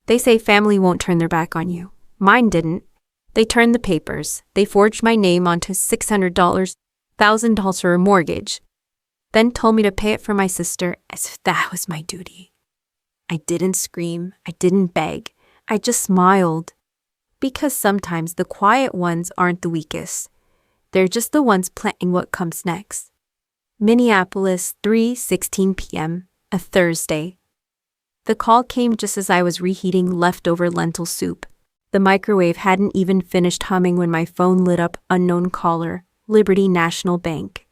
They say family won't turn their back on you. Mine didn't. They turned the papers. They forged my name onto $600, $1,000 for a mortgage. Then told me to pay it for my sister as if that was my duty. I didn't scream. I didn't beg. I just smiled. Because sometimes the quiet ones aren't the weakest. They're just the ones planning what comes next. Minneapolis, 3:16 p.m., a Thursday. The call came just as I was reheating leftover lentil soup. The microwave hadn't even finished humming when my phone lit up unknown caller, Liberty National Bank.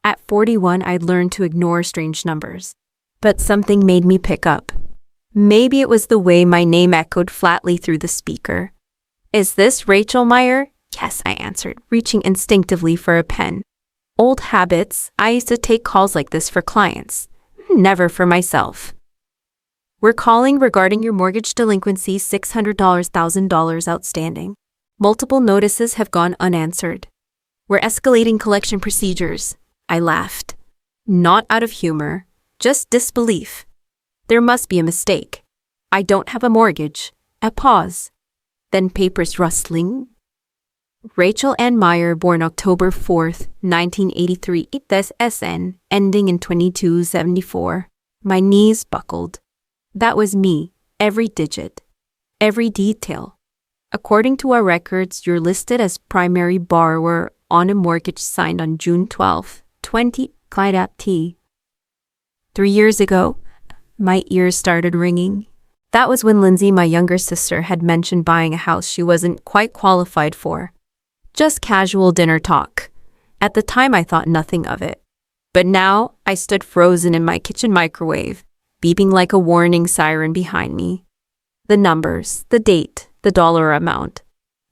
At 41, I'd learned to ignore strange numbers. But something made me pick up. Maybe it was the way my name echoed flatly through the speaker. "Is this Rachel Meyer?" "Yes," I answered, reaching instinctively for a pen. Old habits. I used to take calls like this for clients, never for myself. "We're calling regarding your mortgage delinquency, $600, $1,000 outstanding. Multiple notices have gone unanswered. We're escalating collection procedures." I laughed. Not out of humor, just disbelief. There must be a mistake. I don't have a mortgage. A pause. Then papers rustling. Rachel Ann Meyer, born October 4th, 1983, this SN, ending in 2274. My knees buckled. That was me, every digit, every detail. According to our records, you're listed as primary borrower on a mortgage signed on June 12, 20. 3 years ago, my ears started ringing. That was when Lindsay, my younger sister, had mentioned buying a house she wasn't quite qualified for. Just casual dinner talk. At the time, I thought nothing of it. But now, I stood frozen in my kitchen microwave, beeping like a warning siren behind me. The numbers, the date, the dollar amount.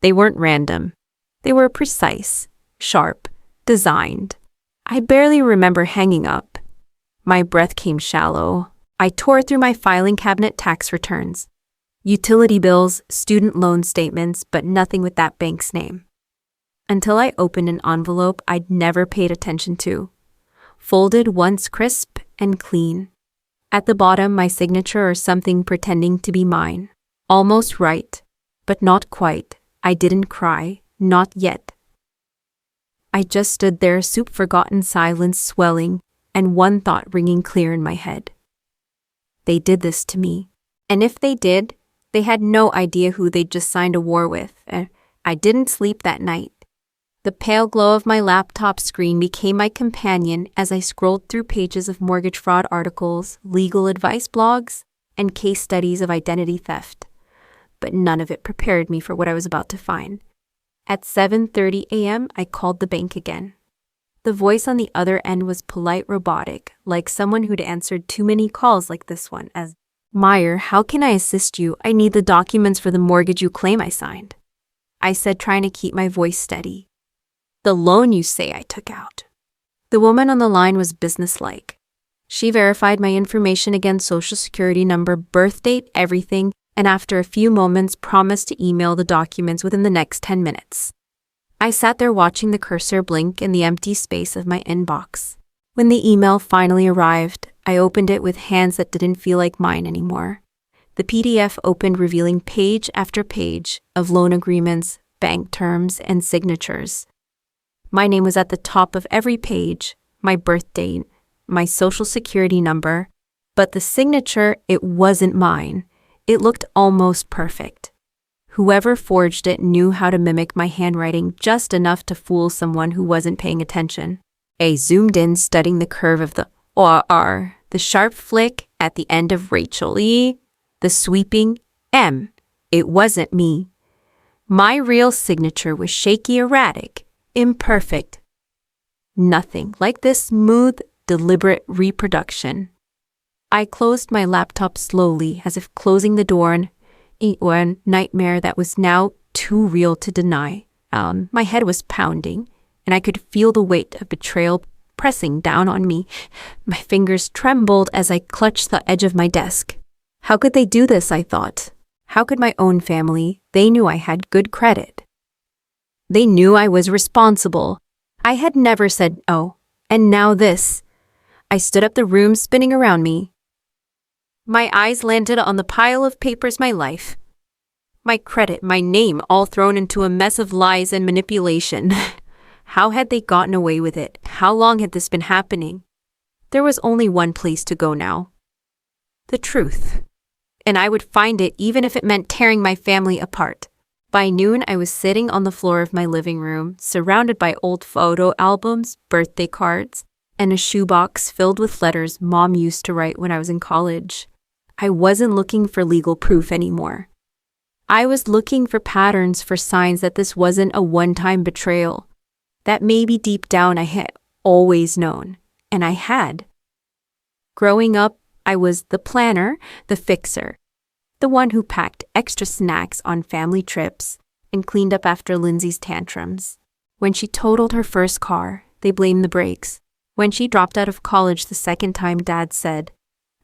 They weren't random. They were precise, sharp, designed. I barely remember hanging up. My breath came shallow. I tore through my filing cabinet tax returns, utility bills, student loan statements, but nothing with that bank's name. Until I opened an envelope I'd never paid attention to, folded once crisp and clean. At the bottom, my signature or something pretending to be mine. Almost right, but not quite. I didn't cry, not yet. I just stood there, soup-forgotten silence swelling, and one thought ringing clear in my head. They did this to me. And if they did, they had no idea who they'd just signed a war with. I didn't sleep that night. The pale glow of my laptop screen became my companion as I scrolled through pages of mortgage fraud articles, legal advice blogs, and case studies of identity theft. But none of it prepared me for what I was about to find. At 7:30 a.m., I called the bank again. The voice on the other end was polite, robotic, like someone who'd answered too many calls like this one, as, "Meyer, how can I assist you? I need the documents for the mortgage you claim I signed." I said, trying to keep my voice steady. "The loan you say I took out." The woman on the line was businesslike. She verified my information against Social Security number, birth date, everything, and after a few moments promised to email the documents within the next 10 minutes. I sat there watching the cursor blink in the empty space of my inbox. When the email finally arrived, I opened it with hands that didn't feel like mine anymore. The PDF opened, revealing page after page of loan agreements, bank terms, and signatures. My name was at the top of every page, my birth date, my Social Security number, but the signature, it wasn't mine. It looked almost perfect. Whoever forged it knew how to mimic my handwriting just enough to fool someone who wasn't paying attention. I zoomed in, studying the curve of the OR, the sharp flick at the end of Rachel E, the sweeping M. It wasn't me. My real signature was shaky, erratic, imperfect. Nothing like this smooth, deliberate reproduction. I closed my laptop slowly, as if closing the door on a nightmare that was now too real to deny. My head was pounding, and I could feel the weight of betrayal pressing down on me. My fingers trembled as I clutched the edge of my desk. How could they do this, I thought? How could my own family? They knew I had good credit. They knew I was responsible. I had never said no, and now this. I stood up, the room spinning around me. My eyes landed on the pile of papers, my life. My credit, my name, all thrown into a mess of lies and manipulation. How had they gotten away with it? How long had this been happening? There was only one place to go now. The truth. And I would find it even if it meant tearing my family apart. By noon, I was sitting on the floor of my living room, surrounded by old photo albums, birthday cards, and a shoebox filled with letters Mom used to write when I was in college. I wasn't looking for legal proof anymore. I was looking for patterns, for signs that this wasn't a one-time betrayal, that maybe deep down I had always known, and I had. Growing up, I was the planner, the fixer, the one who packed extra snacks on family trips and cleaned up after Lindsay's tantrums. When she totaled her first car, they blamed the brakes. When she dropped out of college the second time, Dad said,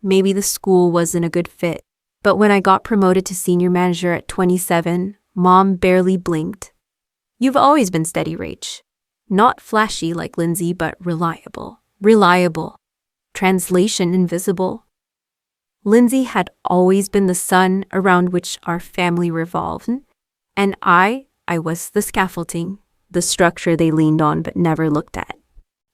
maybe the school wasn't a good fit. But when I got promoted to senior manager at 27, Mom barely blinked. You've always been steady, Rach. Not flashy like Lindsay, but reliable. Reliable. Translation invisible. Lindsay had always been the sun around which our family revolved, and I was the scaffolding, the structure they leaned on but never looked at.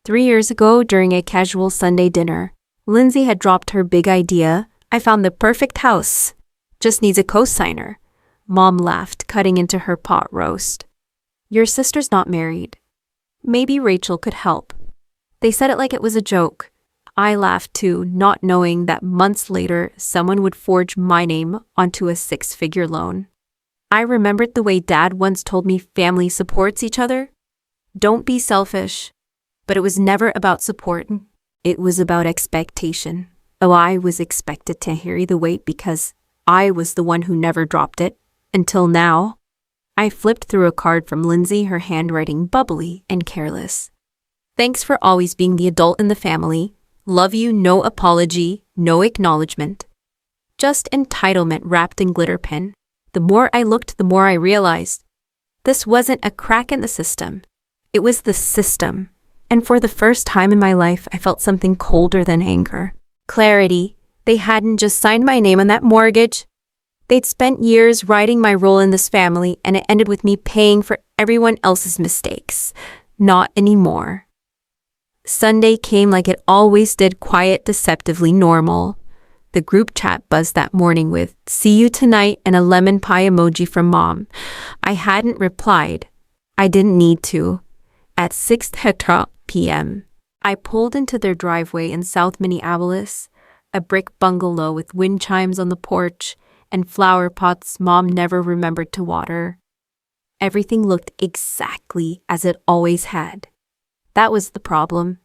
3 years ago, during a casual Sunday dinner, Lindsay had dropped her big idea. I found the perfect house. Just needs a co-signer. Mom laughed, cutting into her pot roast. Your sister's not married. Maybe Rachel could help. They said it like it was a joke. I laughed too, not knowing that months later, someone would forge my name onto a 6-figure loan. I remembered the way Dad once told me family supports each other. Don't be selfish. But it was never about support. It was about expectation. Oh, I was expected to carry the weight because I was the one who never dropped it. Until now. I flipped through a card from Lindsay, her handwriting bubbly and careless. Thanks for always being the adult in the family. Love you, no apology, no acknowledgement. Just entitlement wrapped in glitter pen. The more I looked, the more I realized. This wasn't a crack in the system. It was the system. And for the first time in my life, I felt something colder than anger. Clarity. They hadn't just signed my name on that mortgage. They'd spent years writing my role in this family, and it ended with me paying for everyone else's mistakes. Not anymore. Sunday came like it always did, quiet, deceptively normal. The group chat buzzed that morning with, "See you tonight," and a lemon pie emoji from Mom. I hadn't replied. I didn't need to. At 6:00 p.m., I pulled into their driveway in South Minneapolis, a brick bungalow with wind chimes on the porch and flower pots Mom never remembered to water. Everything looked exactly as it always had. That was the problem.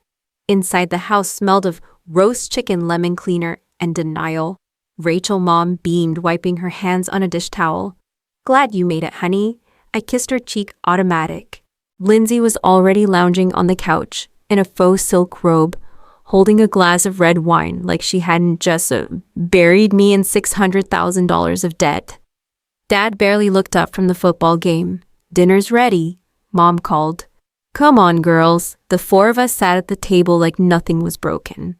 Inside the house smelled of roast chicken, lemon cleaner, and denial. Rachel, Mom beamed, wiping her hands on a dish towel. Glad you made it, honey. I kissed her cheek, automatic. Lindsay was already lounging on the couch in a faux silk robe, holding a glass of red wine like she hadn't just buried me in $600,000 of debt. Dad barely looked up from the football game. Dinner's ready, Mom called. Come on, girls. The 4 of us sat at the table like nothing was broken.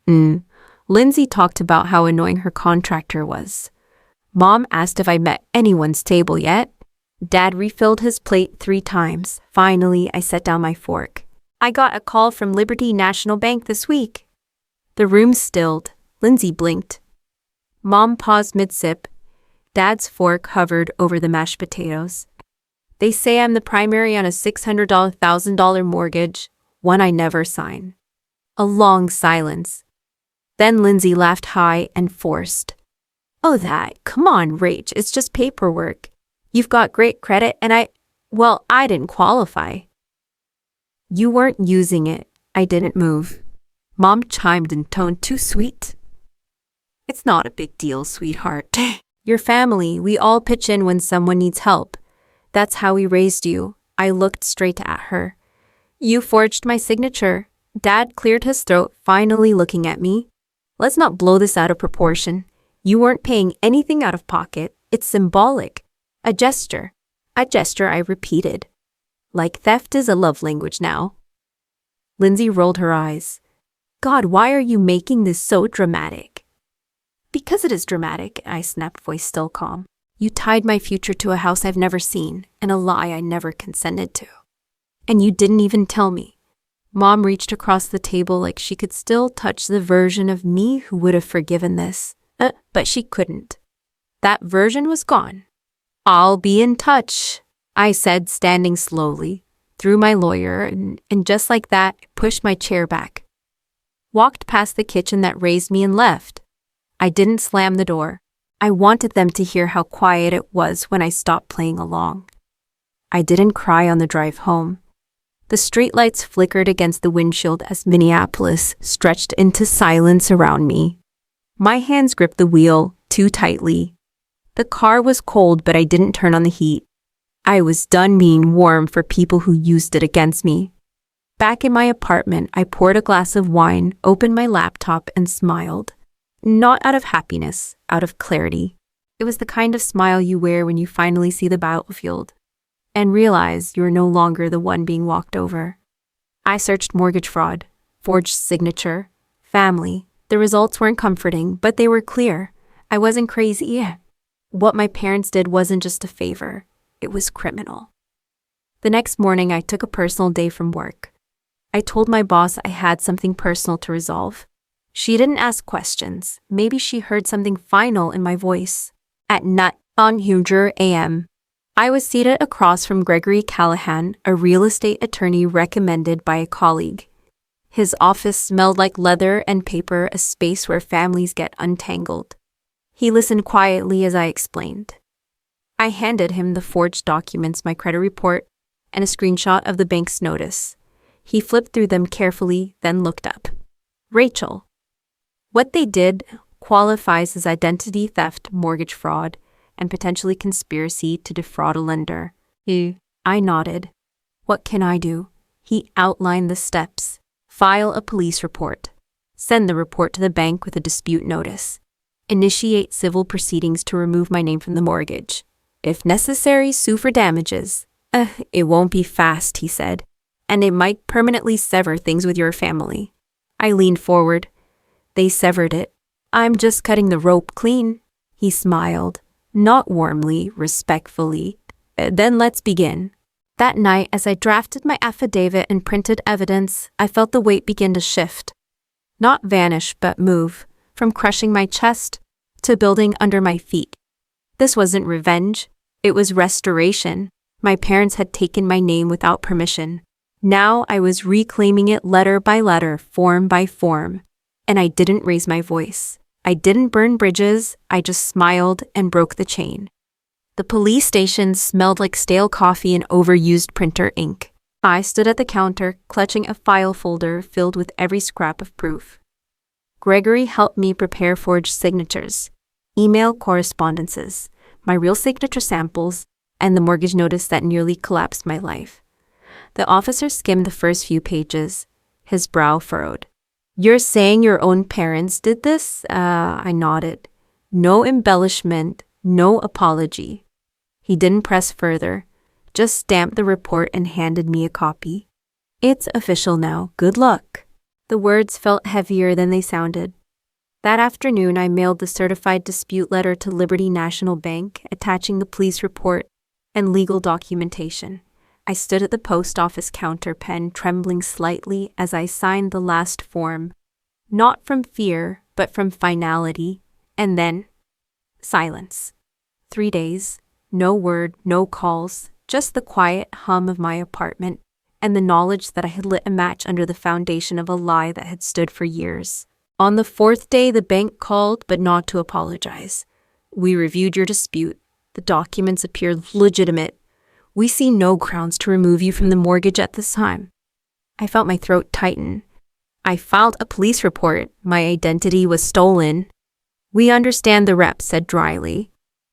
Lindsay talked about how annoying her contractor was. Mom asked if I met anyone's table yet. Dad refilled his plate 3 times. Finally, I set down my fork. I got a call from Liberty National Bank this week. The room stilled. Lindsay blinked. Mom paused mid-sip. Dad's fork hovered over the mashed potatoes. They say I'm the primary on a $600,000 mortgage, one I never sign. A long silence. Then Lindsay laughed high and forced. Oh, that. Come on, Rach. It's just paperwork. You've got great credit and I didn't qualify. You weren't using it. I didn't move. Mom chimed in tone too sweet. It's not a big deal, sweetheart. Your family, we all pitch in when someone needs help. That's how we raised you. I looked straight at her. You forged my signature. Dad cleared his throat, finally looking at me. Let's not blow this out of proportion. You weren't paying anything out of pocket. It's symbolic. A gesture. A gesture, I repeated. Like theft is a love language now. Lindsay rolled her eyes. God, why are you making this so dramatic? Because it is dramatic, I snapped, voice still calm. You tied my future to a house I've never seen and a lie I never consented to. And you didn't even tell me. Mom reached across the table like she could still touch the version of me who would have forgiven this. But she couldn't. That version was gone. I'll be in touch, I said, standing slowly, through my lawyer, and just like that, pushed my chair back. Walked past the kitchen that raised me and left. I didn't slam the door. I wanted them to hear how quiet it was when I stopped playing along. I didn't cry on the drive home. The streetlights flickered against the windshield as Minneapolis stretched into silence around me. My hands gripped the wheel too tightly. The car was cold, but I didn't turn on the heat. I was done being warm for people who used it against me. Back in my apartment, I poured a glass of wine, opened my laptop, and smiled. Not out of happiness, out of clarity. It was the kind of smile you wear when you finally see the battlefield and realize you're no longer the one being walked over. I searched mortgage fraud, forged signature, family. The results weren't comforting, but they were clear. I wasn't crazy yet. What my parents did wasn't just a favor. It was criminal. The next morning, I took a personal day from work. I told my boss I had something personal to resolve. She didn't ask questions. Maybe she heard something final in my voice. At 9:00 a.m., I was seated across from Gregory Callahan, a real estate attorney recommended by a colleague. His office smelled like leather and paper, a space where families get untangled. He listened quietly as I explained. I handed him the forged documents, my credit report, and a screenshot of the bank's notice. He flipped through them carefully, then looked up. Rachel, what they did qualifies as identity theft, mortgage fraud, and potentially conspiracy to defraud a lender. I nodded. What can I do? He outlined the steps. File a police report. Send the report to the bank with a dispute notice. Initiate civil proceedings to remove my name from the mortgage. If necessary, sue for damages. It won't be fast, he said, and it might permanently sever things with your family. I leaned forward. They severed it. I'm just cutting the rope clean. He smiled, not warmly, respectfully. Then let's begin. That night, as I drafted my affidavit and printed evidence, I felt the weight begin to shift. Not vanish, but move, from crushing my chest to building under my feet. This wasn't revenge. It was restoration. My parents had taken my name without permission. Now I was reclaiming it letter by letter, form by form. And I didn't raise my voice. I didn't burn bridges. I just smiled and broke the chain. The police station smelled like stale coffee and overused printer ink. I stood at the counter, clutching a file folder filled with every scrap of proof. Gregory helped me prepare forged signatures, email correspondences, my real signature samples, and the mortgage notice that nearly collapsed my life. The officer skimmed the first few pages, his brow furrowed. You're saying your own parents did this? I nodded. No embellishment, no apology. He didn't press further, just stamped the report and handed me a copy. It's official now. Good luck. The words felt heavier than they sounded. That afternoon, I mailed the certified dispute letter to Liberty National Bank, attaching the police report and legal documentation. I stood at the post office counter, pen trembling slightly as I signed the last form, not from fear, but from finality, and then silence. 3 days, no word, no calls, just the quiet hum of my apartment and the knowledge that I had lit a match under the foundation of a lie that had stood for years. On the 4th day, the bank called, but not to apologize. We reviewed your dispute. The documents appeared legitimate. We see no grounds to remove you from the mortgage at this time. I felt my throat tighten. I filed a police report. My identity was stolen. We understand, the rep said dryly.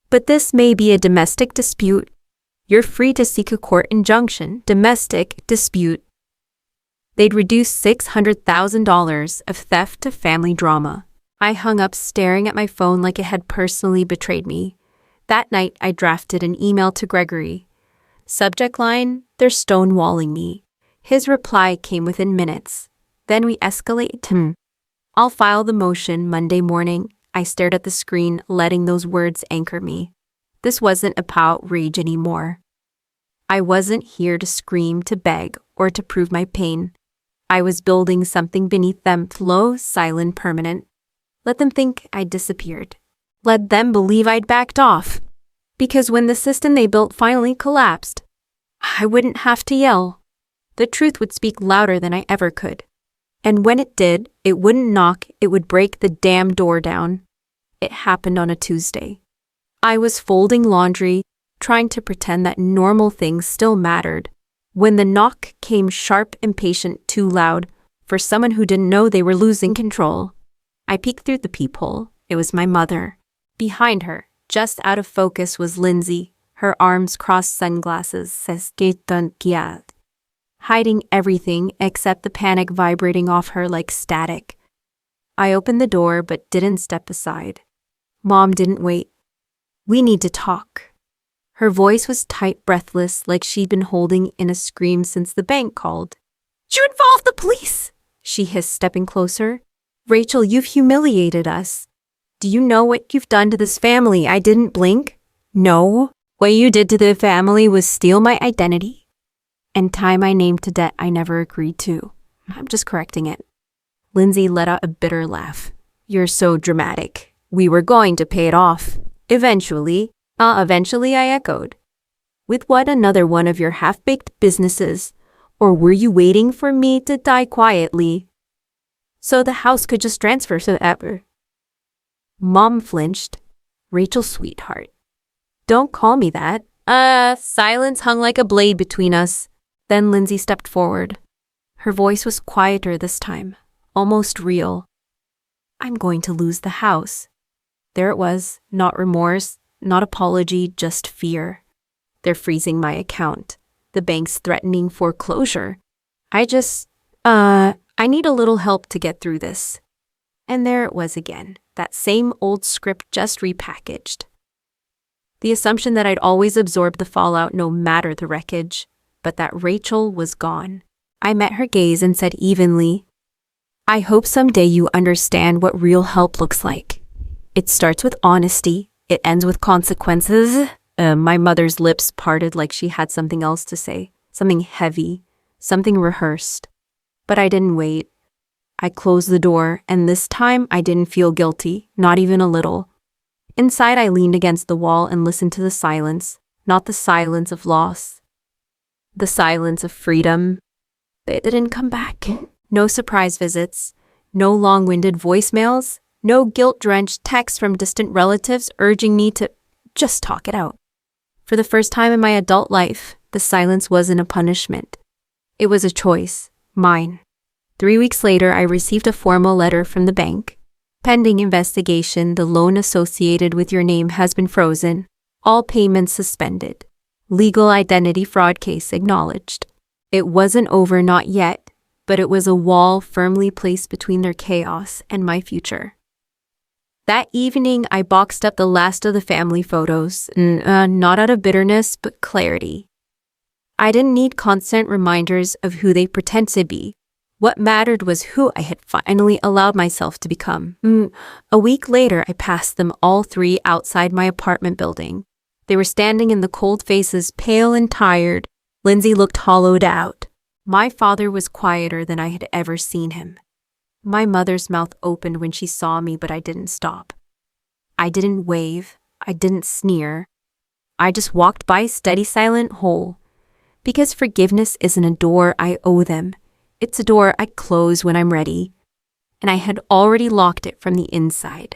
But this may be a domestic dispute. You're free to seek a court injunction. Domestic dispute. They'd reduced $600,000 of theft to family drama. I hung up, staring at my phone like it had personally betrayed me. That night, I drafted an email to Gregory. Subject line, they're stonewalling me. His reply came within minutes. Then we escalated. I'll file the motion Monday morning. I stared at the screen, letting those words anchor me. This wasn't about rage anymore. I wasn't here to scream, to beg, or to prove my pain. I was building something beneath them, slow, silent, permanent. Let them think I'd disappeared. Let them believe I'd backed off. Because when the system they built finally collapsed, I wouldn't have to yell. The truth would speak louder than I ever could. And when it did, it wouldn't knock, it would break the damn door down. It happened on a Tuesday. I was folding laundry, trying to pretend that normal things still mattered, when the knock came sharp, impatient, too loud, for someone who didn't know they were losing control. I peeked through the peephole. It was my mother. Behind her, just out of focus, was Lindsay, her arms crossed, sunglasses, hiding everything except the panic vibrating off her like static. I opened the door but didn't step aside. Mom didn't wait. "We need to talk." Her voice was tight, breathless, like she'd been holding in a scream since the bank called. "You involved the police!" she hissed, stepping closer. "Rachel, you've humiliated us. Do you know what you've done to this family?" I didn't blink. "No. What you did to the family was steal my identity and tie my name to debt I never agreed to. I'm just correcting it." Lindsay let out a bitter laugh. "You're so dramatic. We were going to pay it off. Eventually." Eventually, I echoed. "With what, another one of your half-baked businesses? Or were you waiting for me to die quietly so the house could just transfer forever?" Mom flinched. "Rachel, sweetheart, don't call me that." Silence hung like a blade between us. Then Lindsay stepped forward. Her voice was quieter this time, almost real. "I'm going to lose the house." There it was, not remorse, not apology, just fear. "They're freezing my account. The bank's threatening foreclosure. I need a little help to get through this." And there it was again, that same old script just repackaged. The assumption that I'd always absorb the fallout no matter the wreckage, but that Rachel was gone. I met her gaze and said evenly, "I hope someday you understand what real help looks like. It starts with honesty. It ends with consequences." My mother's lips parted like she had something else to say, something heavy, something rehearsed. But I didn't wait. I closed the door, and this time I didn't feel guilty, not even a little. Inside, I leaned against the wall and listened to the silence, not the silence of loss, the silence of freedom. They didn't come back. No surprise visits, no long-winded voicemails, no guilt-drenched texts from distant relatives urging me to just talk it out. For the first time in my adult life, the silence wasn't a punishment. It was a choice, mine. 3 weeks later, I received a formal letter from the bank. "Pending investigation, the loan associated with your name has been frozen. All payments suspended. Legal identity fraud case acknowledged." It wasn't over, not yet, but it was a wall firmly placed between their chaos and my future. That evening, I boxed up the last of the family photos, not out of bitterness, but clarity. I didn't need constant reminders of who they pretend to be. What mattered was who I had finally allowed myself to become. A week later, I passed them all three outside my apartment building. They were standing in the cold faces, pale and tired. Lindsay looked hollowed out. My father was quieter than I had ever seen him. My mother's mouth opened when she saw me, but I didn't stop. I didn't wave. I didn't sneer. I just walked by, steady, silent, whole. Because forgiveness isn't a door I owe them. It's a door I close when I'm ready. And I had already locked it from the inside.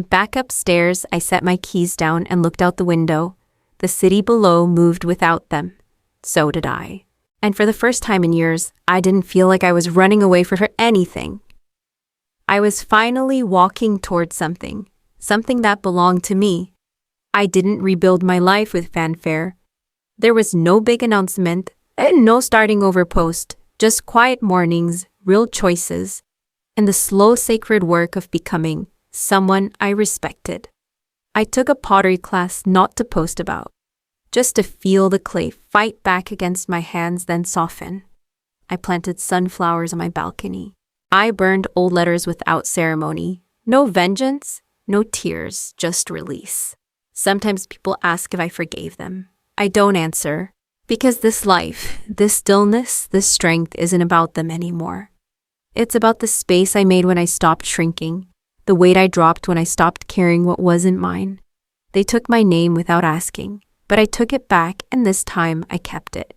Back upstairs, I set my keys down and looked out the window. The city below moved without them. So did I. And for the first time in years, I didn't feel like I was running away for anything. I was finally walking towards something that belonged to me. I didn't rebuild my life with fanfare. There was no big announcement and no starting over post, just quiet mornings, real choices, and the slow sacred work of becoming someone I respected. I took a pottery class not to post about, just to feel the clay fight back against my hands, then soften. I planted sunflowers on my balcony. I burned old letters without ceremony. No vengeance, No tears, just release. Sometimes people ask if I forgave them. I don't answer, because this life, this stillness, this strength isn't about them anymore. It's about the space I made when I stopped shrinking, the weight I dropped when I stopped carrying what wasn't mine. They took my name without asking, but I took it back, and this time I kept it.